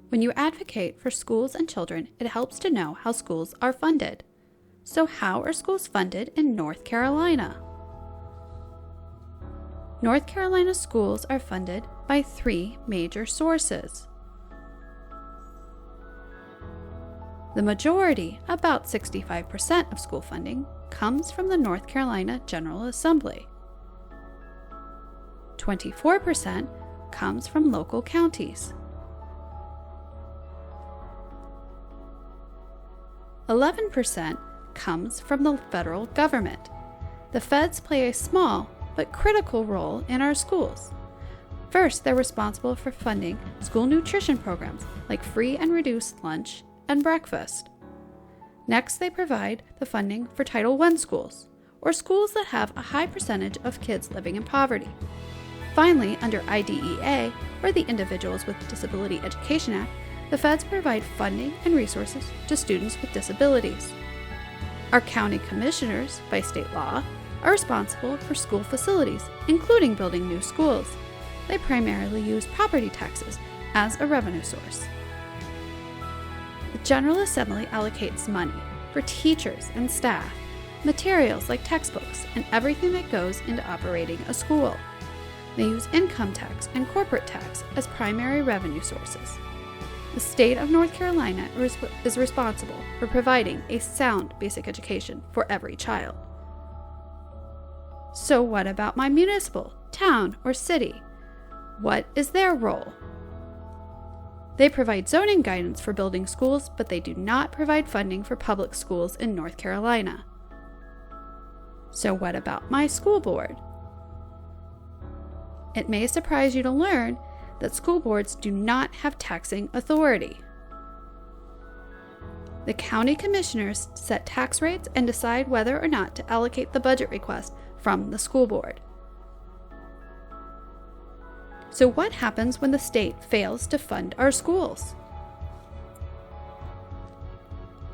When you advocate for schools and children, it helps to know how schools are funded. So how are schools funded in North Carolina? North Carolina schools are funded by 3 major sources. The majority, about 65% of school funding, comes from the North Carolina General Assembly. 24% comes from local counties. 11% comes from the federal government. The feds play a small but critical role in our schools. First, they're responsible for funding school nutrition programs like free and reduced lunch and breakfast. Next, they provide the funding for Title I schools, or schools that have a high percentage of kids living in poverty. Finally, under IDEA, or the Individuals with Disability Education Act, the feds provide funding and resources to students with disabilities. Our county commissioners, by state law, are responsible for school facilities, including building new schools. They primarily use property taxes as a revenue source. The General Assembly allocates money for teachers and staff, materials like textbooks, and everything that goes into operating a school. They use income tax and corporate tax as primary revenue sources. The state of North Carolina is responsible for providing a sound basic education for every child. So what about my municipal, town, or city? What is their role? They provide zoning guidance for building schools, but they do not provide funding for public schools in North Carolina. So what about my school board? It may surprise you to learn that school boards do not have taxing authority. The county commissioners set tax rates and decide whether or not to allocate the budget request from the school board. So what happens when the state fails to fund our schools?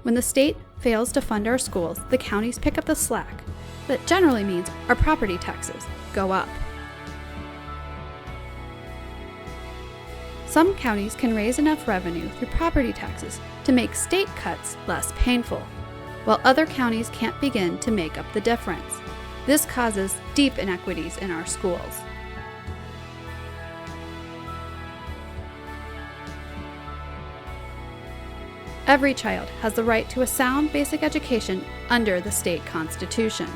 When the state fails to fund our schools, the counties pick up the slack. That generally means our property taxes go up. Some counties can raise enough revenue through property taxes to make state cuts less painful, while other counties can't begin to make up the difference. This causes deep inequities in our schools. Every child has the right to a sound basic education under the state constitution.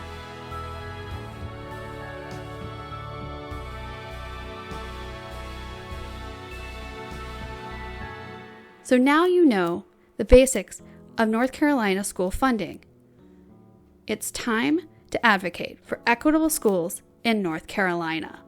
So now you know the basics of North Carolina school funding. It's time to advocate for equitable schools in North Carolina.